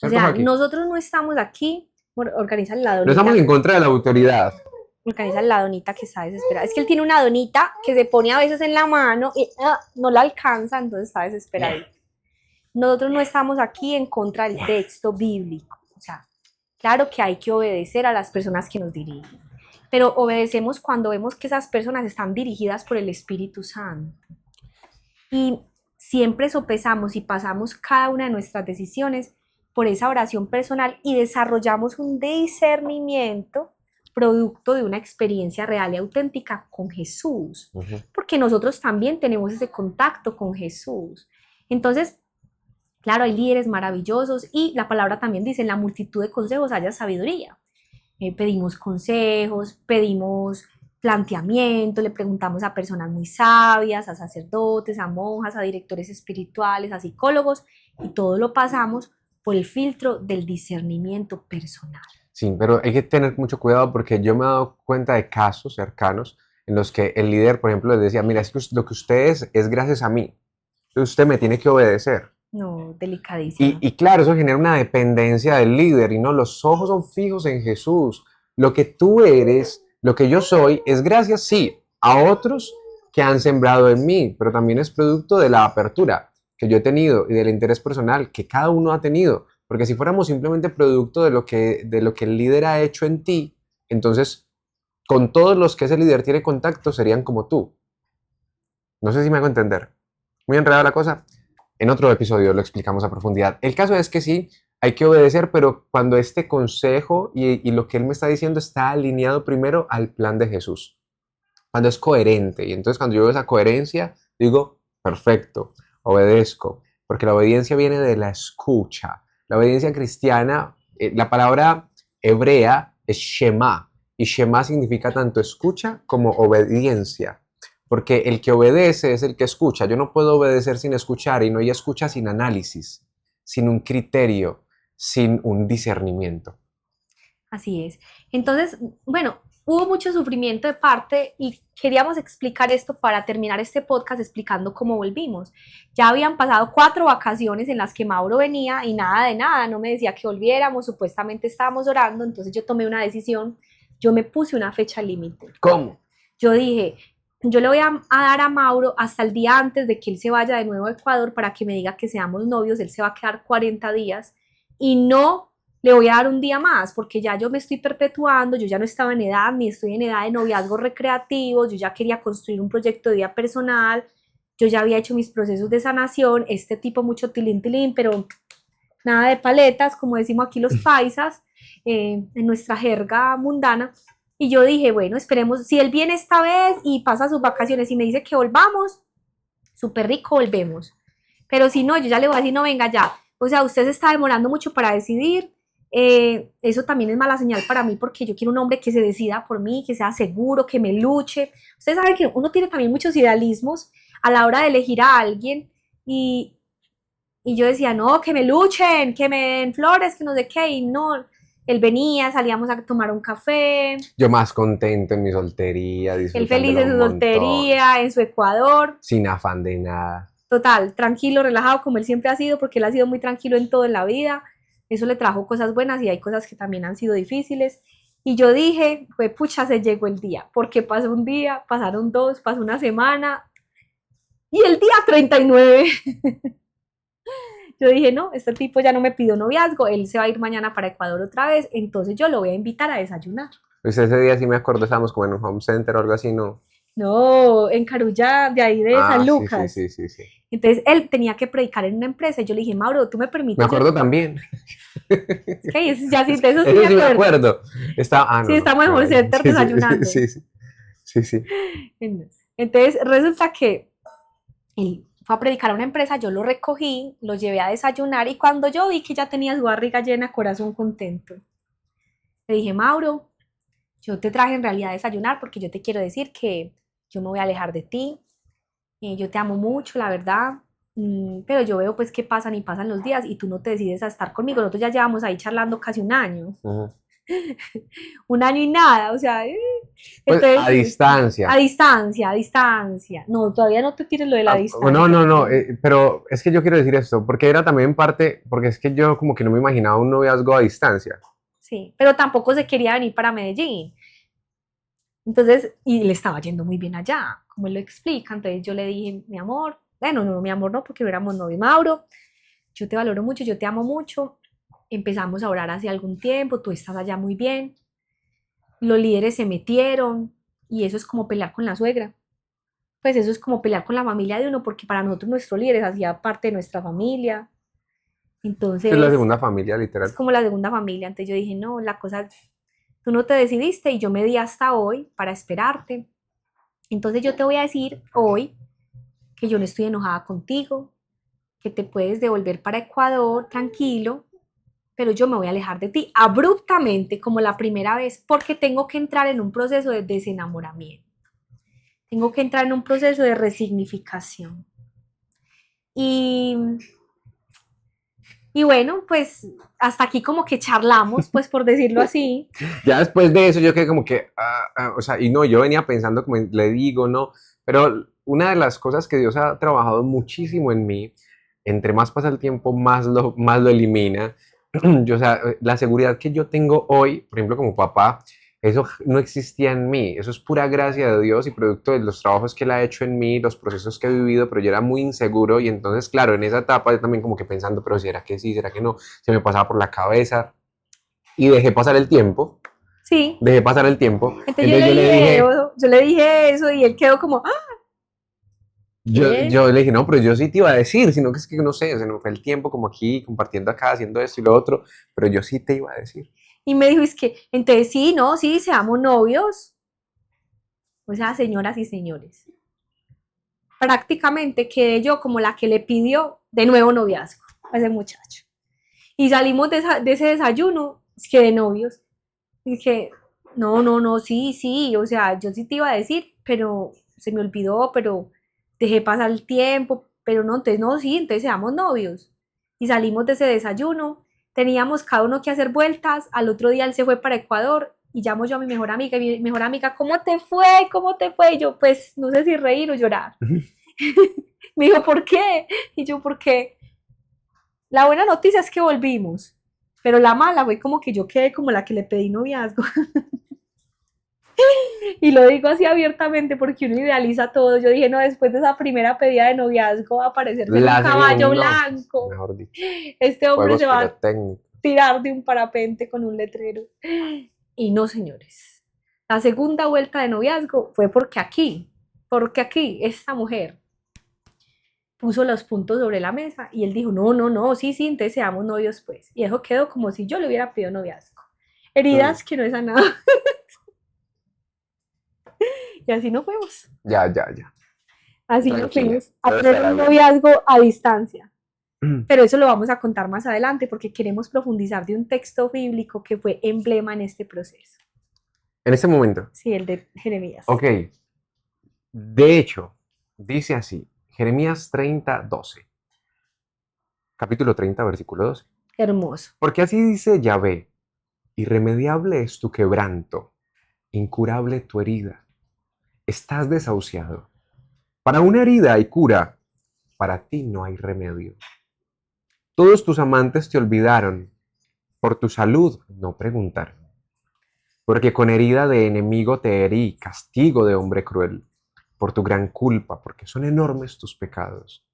O ¿Cierto, sea, Joaquín? nosotros no estamos aquí, organiza la No estamos donita, en contra de la autoridad. organiza la donita que está desesperada. Es que él tiene una donita que se pone a veces en la mano y no la alcanza, entonces está desesperado. Nosotros no estamos aquí en contra del texto bíblico. O sea, claro que hay que obedecer a las personas que nos dirigen, pero obedecemos cuando vemos que esas personas están dirigidas por el Espíritu Santo. Y siempre sopesamos y pasamos cada una de nuestras decisiones por esa oración personal y desarrollamos un discernimiento producto de una experiencia real y auténtica con Jesús, porque nosotros también tenemos ese contacto con Jesús. Entonces, claro, hay líderes maravillosos y la palabra también dice, en la multitud de consejos haya sabiduría. Pedimos consejos, pedimos planteamiento, le preguntamos a personas muy sabias, a sacerdotes, a monjas, a directores espirituales, a psicólogos, y todo lo pasamos por el filtro del discernimiento personal. Sí, pero hay que tener mucho cuidado porque yo me he dado cuenta de casos cercanos en los que el líder, por ejemplo, les decía, mira, es que lo que usted es gracias a mí, usted me tiene que obedecer. No, Y, delicadísima. y claro, eso genera una dependencia del líder y no, los ojos son fijos en Jesús. Lo que tú eres, lo que yo soy, es gracias, sí, a otros que han sembrado en mí, pero también es producto de la apertura que yo he tenido y del interés personal que cada uno ha tenido. Porque si fuéramos simplemente producto de lo que el líder ha hecho en ti, entonces con todos los que ese líder tiene contacto serían como tú. No sé si me hago entender. Muy enredada la cosa. En otro episodio lo explicamos a profundidad. El caso es que sí, hay que obedecer, pero cuando este consejo y lo que él me está diciendo está alineado primero al plan de Jesús, cuando es coherente. Y entonces cuando yo veo esa coherencia, digo, perfecto, obedezco, porque la obediencia viene de la escucha. La obediencia cristiana, la palabra hebrea es Shema, y Shema significa tanto escucha como obediencia. Porque el que obedece es el que escucha. Yo no puedo obedecer sin escuchar y no hay escucha sin análisis, sin un criterio, sin un discernimiento. Así es. Entonces, bueno, hubo mucho sufrimiento de parte y queríamos explicar esto para terminar este podcast explicando cómo volvimos. Ya habían pasado 4 vacaciones en las que Mauro venía y nada de nada, no me decía que volviéramos, supuestamente estábamos orando, entonces yo tomé una decisión, yo me puse una fecha límite. ¿Cómo? Yo dije, yo le voy a dar a Mauro hasta el día antes de que él se vaya de nuevo a Ecuador para que me diga que seamos novios, él se va a quedar 40 días y no le voy a dar un día más porque ya yo me estoy perpetuando, yo ya no estaba en edad, ni estoy en edad de noviazgos recreativos, yo ya quería construir un proyecto de vida personal, yo ya había hecho mis procesos de sanación, este tipo mucho tilín tilín, pero nada de paletas, como decimos aquí los paisas, en nuestra jerga mundana. Y yo dije, bueno, esperemos, si él viene esta vez y pasa sus vacaciones y me dice que volvamos, súper rico, volvemos. Pero si no, yo ya le voy a decir, no, venga ya. O sea, usted se está demorando mucho para decidir. Eso también es mala señal para mí porque yo quiero un hombre que se decida por mí, que sea seguro, que me luche. Ustedes saben que uno tiene también muchos idealismos a la hora de elegir a alguien y, y yo decía, no, que me luchen, que me den flores, que no sé qué, y no, él venía, salíamos a tomar un café, Yo más contento en mi soltería, él feliz disfrutándolo de un su montón, soltería, en su Ecuador, sin afán de nada. total, tranquilo, relajado, como él siempre ha sido, porque él ha sido muy tranquilo en todo en la vida, eso le trajo cosas buenas y hay cosas que también han sido difíciles, y yo dije, fue pucha, se llegó el día, porque pasó un día, pasaron dos, pasó una semana, y el día 39 yo dije, no, este tipo ya no me pidió noviazgo, él se va a ir mañana para Ecuador otra vez, entonces yo lo voy a invitar a desayunar. Pues ese día sí me acuerdo, estábamos como en un home center o algo así, ¿no? No, en Carulla, de ahí de San Ah, sí, sí, Lucas. sí, sí, sí. Entonces él tenía que predicar en una empresa y yo le dije, Mauro, ¿tú me Me permites? acuerdo también. Es que ya sí, de eso sí Eso me sí me acuerdo. acuerdo. Sí, No, no, estamos en no Hall era ahí. Center Sí, sí, desayunando. sí, sí, sí, sí. Entonces resulta que él fue a predicar a una empresa, yo lo recogí, lo llevé a desayunar y cuando yo vi que ya tenía su barriga llena, corazón contento, le dije, Mauro, yo te traje en realidad a desayunar porque yo te quiero decir que yo me voy a alejar de ti, yo te amo mucho, la verdad, pero yo veo pues que pasan y pasan los días y tú no te decides a estar conmigo, nosotros ya llevamos ahí charlando casi Ujú. un año y nada, o sea, Pues a entonces, distancia. a distancia, no, todavía no te tires lo de la No, distancia, no, no, pero es que yo quiero decir esto, porque era también parte, porque es que yo como que no me imaginaba un noviazgo a distancia. sí, pero tampoco se quería venir para Medellín, entonces, y le estaba yendo muy bien allá, como él lo explica, entonces yo le dije, mi amor, bueno, no, mi amor no, porque no éramos novios, Mauro, yo te valoro mucho, yo te amo mucho, empezamos a orar hace algún tiempo, tú estás allá muy bien, los líderes se metieron y eso es como pelear con la suegra, pues eso es como pelear con la familia de uno, porque para nosotros nuestros líderes hacía parte de nuestra familia, Es la entonces segunda familia, es literal. como la segunda familia, entonces yo dije, no, la cosa, tú no te decidiste y yo me di hasta hoy para esperarte, entonces yo te voy a decir hoy que yo no estoy enojada contigo, que te puedes devolver para Ecuador tranquilo, pero yo me voy a alejar de ti abruptamente, como la primera vez, porque tengo que entrar en un proceso de desenamoramiento. Tengo que entrar en un proceso de resignificación. Y Y bueno, pues hasta aquí como que charlamos, pues por decirlo así. Ya después de eso yo quedé como que, o sea, y no, yo venía pensando como le digo, ¿no? Pero una de las cosas que Dios ha trabajado muchísimo en mí, entre más pasa el tiempo, más lo elimina. Yo, o sea, la seguridad que yo tengo hoy, por ejemplo, como papá, eso no existía en mí. Eso es pura gracia de Dios y producto de los trabajos que Él ha hecho en mí, los procesos que he vivido, pero yo era muy inseguro y entonces, claro, en esa etapa yo también como que pensando, pero ¿será que sí? ¿Será que no? Se me pasaba por la cabeza y Sí. dejé pasar el tiempo. Entonces Entonces yo le dije eso y él quedó como, ah, ¿qué? yo le dije, no, pero yo sí te iba a decir, sino que es que no sé, se me fue el tiempo como aquí, compartiendo acá, haciendo esto y lo otro, pero yo sí te iba a decir. Y me dijo, es que, entonces sí, no, sí, seamos novios. O sea, señoras y señores, prácticamente quedé yo como la que le pidió de nuevo noviazgo a ese muchacho. Y salimos de ese desayuno, es que de novios. Y dije, no, no, no, sí, sí, o sea, yo sí te iba a decir, pero se me olvidó, pero dejé pasar el tiempo, pero no, entonces no, sí, entonces seamos novios. Y salimos de ese desayuno, teníamos cada uno que hacer vueltas, al otro día él se fue para Ecuador y llamo yo a mi mejor amiga, y mi mejor amiga, ¿cómo te fue? ¿Cómo te fue? Y yo, pues, no sé si reír o llorar. Me dijo, ¿por qué? Y yo, ¿por qué? La buena noticia es que volvimos, pero la mala fue como que yo quedé como la que le pedí noviazgo. Y lo digo así abiertamente porque uno idealiza todo. Yo dije, no, después de esa primera pedida de noviazgo va a aparecerse en un La caballo segunda, blanco. mejor dicho, Este hombre juegos se va a pirotécnicos. tirar de un parapente con un letrero. Y no, señores. La segunda vuelta de noviazgo fue porque aquí, esta mujer puso los puntos sobre la mesa y él dijo, no, no, no, sí, sí, entonces seamos novios pues. Y eso quedó como si yo le hubiera pedido noviazgo. Heridas que no es a nada. Y así no fuimos. Ya, ya, ya. Así nos Tranquila. fuimos a Todo tener estará un bien. noviazgo a distancia. Pero eso lo vamos a contar más adelante porque queremos profundizar de un texto bíblico que fue emblema en este proceso. En este momento, Sí, el de Jeremías. ok. De hecho, dice así, Jeremías 30:12, capítulo 30, versículo 12. Hermoso. Porque así dice Yahvé, irremediable es tu quebranto, incurable tu herida. Estás desahuciado. Para una herida hay cura, para ti no hay remedio. Todos tus amantes te olvidaron, por tu salud no preguntaron. Porque con herida de enemigo te herí, castigo de hombre cruel, por tu gran culpa, porque son enormes tus pecados.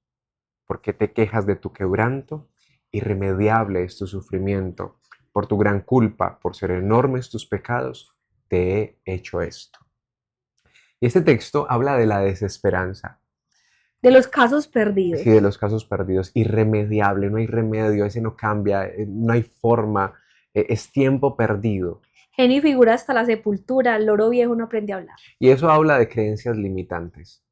Porque te quejas de tu quebranto, irremediable es tu sufrimiento. Por tu gran culpa, por ser enormes tus pecados, te he hecho esto. Y este texto habla de la desesperanza, De los casos perdidos. sí, de los casos perdidos, irremediable, no hay remedio, ese no cambia, no hay forma, es tiempo perdido. Genio y figura hasta la sepultura, el loro viejo no aprende a hablar. Y eso habla de creencias limitantes,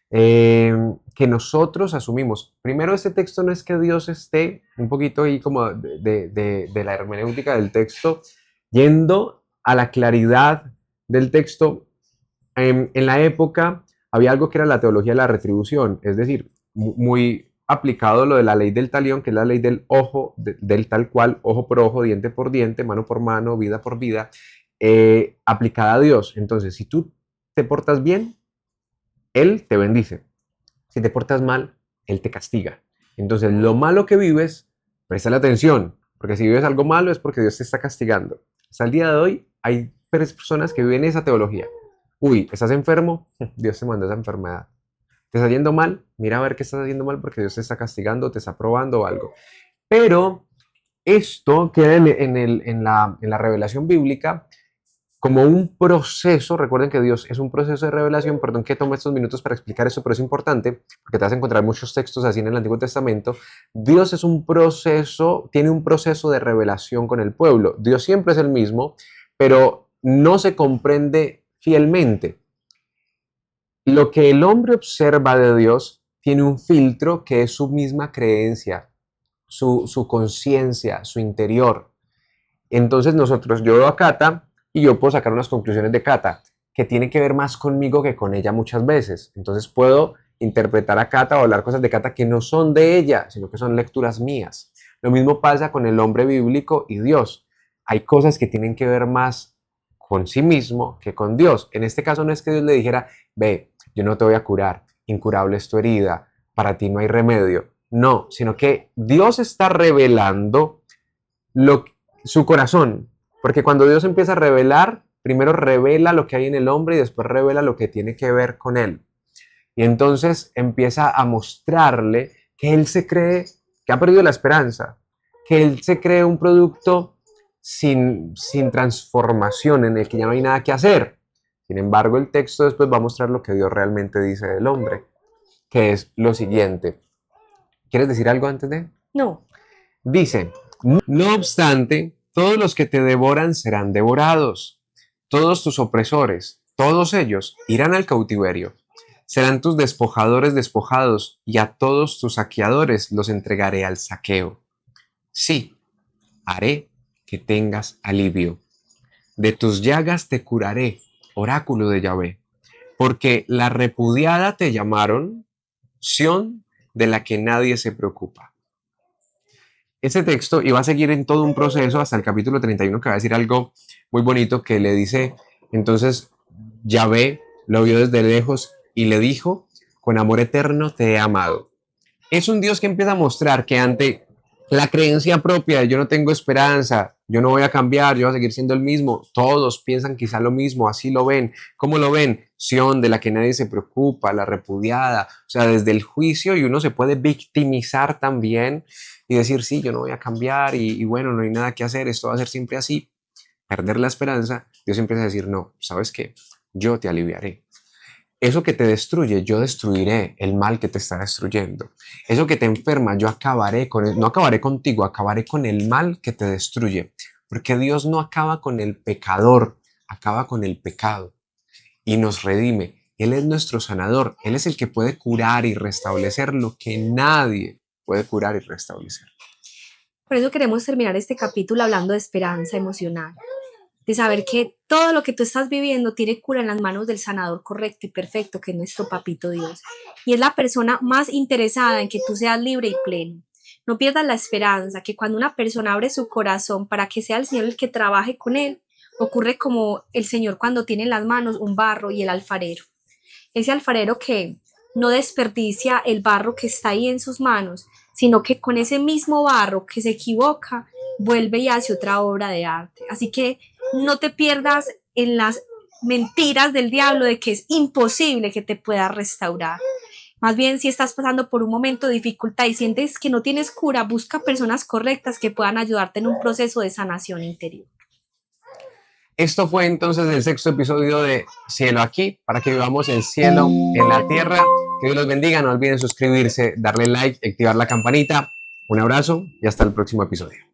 que nosotros asumimos. Primero, este texto no es que Dios esté un poquito ahí como de la hermenéutica del texto, yendo a la claridad del texto. En la época había algo que era la teología de la retribución, es decir, muy aplicado lo de la ley del talión, que es la ley del ojo, del tal cual, ojo por ojo, diente por diente, mano por mano, vida por vida, aplicada a Dios. Entonces, si tú te portas bien, Él te bendice. Si te portas mal, Él te castiga. Entonces, lo malo que vives, presta atención, porque si vives algo malo es porque Dios te está castigando. Hasta el día de hoy hay personas que viven esa teología. Uy, ¿estás enfermo? Dios te mandó esa enfermedad. ¿Te está yendo mal? Mira a ver qué estás haciendo mal porque Dios te está castigando, te está probando o algo. Pero esto queda en la revelación bíblica como un proceso. Recuerden que Dios es un proceso de revelación. Perdón que tome estos minutos para explicar eso, pero es importante porque te vas a encontrar muchos textos así en el Antiguo Testamento. Dios es un proceso, tiene un proceso de revelación con el pueblo. Dios siempre es el mismo, pero no se comprende fielmente. Lo que el hombre observa de Dios tiene un filtro que es su misma creencia, su conciencia, su interior. Entonces yo veo a Cata y yo puedo sacar unas conclusiones de Cata que tienen que ver más conmigo que con ella muchas veces. Entonces puedo interpretar a Cata o hablar cosas de Cata que no son de ella, sino que son lecturas mías. Lo mismo pasa con el hombre bíblico y Dios. Hay cosas que tienen que ver más con sí mismo que con Dios. En este caso no es que Dios le dijera, ve, yo no te voy a curar, incurable es tu herida, para ti no hay remedio. No, sino que Dios está revelando su corazón. Porque cuando Dios empieza a revelar, primero revela lo que hay en el hombre y después revela lo que tiene que ver con él. Y entonces empieza a mostrarle que él se cree que ha perdido la esperanza, que él se cree un producto sin transformación, en el que ya no hay nada que hacer. Sin embargo, el texto después va a mostrar lo que Dios realmente dice del hombre, que es lo siguiente. ¿Quieres decir algo antes de? No. Dice, no obstante, todos los que te devoran serán devorados, todos tus opresores, todos ellos irán al cautiverio. Serán tus despojadores despojados, y a todos tus saqueadores los entregaré al saqueo. Sí, haré que tengas alivio. De tus llagas te curaré, oráculo de Yahvé. Porque la repudiada te llamaron, Sión de la que nadie se preocupa. Ese texto iba a seguir en todo un proceso hasta el capítulo 31, que va a decir algo muy bonito, que le dice, entonces Yahvé lo vio desde lejos y le dijo, con amor eterno te he amado. Es un Dios que empieza a mostrar que ante la creencia propia de yo no tengo esperanza, yo no voy a cambiar, yo voy a seguir siendo el mismo, todos piensan quizá lo mismo, así lo ven. ¿Cómo lo ven? Sión de la que nadie se preocupa, la repudiada, o sea, desde el juicio, y uno se puede victimizar también y decir, sí, yo no voy a cambiar y bueno, no hay nada que hacer, esto va a ser siempre así. Perder la esperanza, Dios empieza a decir, no, ¿sabes qué? Yo te aliviaré. Eso que te destruye, yo destruiré el mal que te está destruyendo. Eso que te enferma, yo acabaré con él. No acabaré contigo, acabaré con el mal que te destruye. Porque Dios no acaba con el pecador, acaba con el pecado y nos redime. Él es nuestro sanador. Él es el que puede curar y restablecer lo que nadie puede curar y restablecer. Por eso queremos terminar este capítulo hablando de esperanza emocional, de saber que todo lo que tú estás viviendo tiene cura en las manos del sanador correcto y perfecto, que es nuestro papito Dios. Y es la persona más interesada en que tú seas libre y pleno. No pierdas la esperanza, que cuando una persona abre su corazón para que sea el Señor el que trabaje con él, ocurre como el Señor cuando tiene en las manos un barro y el alfarero. Ese alfarero que no desperdicia el barro que está ahí en sus manos, sino que con ese mismo barro que se equivoca, vuelve y hace otra obra de arte. Así que no te pierdas en las mentiras del diablo de que es imposible que te pueda restaurar. Más bien, si estás pasando por un momento de dificultad y sientes que no tienes cura, busca personas correctas que puedan ayudarte en un proceso de sanación interior. Esto fue entonces el sexto episodio de Cielo Aquí, para que vivamos el cielo en la tierra. Que Dios los bendiga, no olviden suscribirse, darle like, activar la campanita. Un abrazo y hasta el próximo episodio.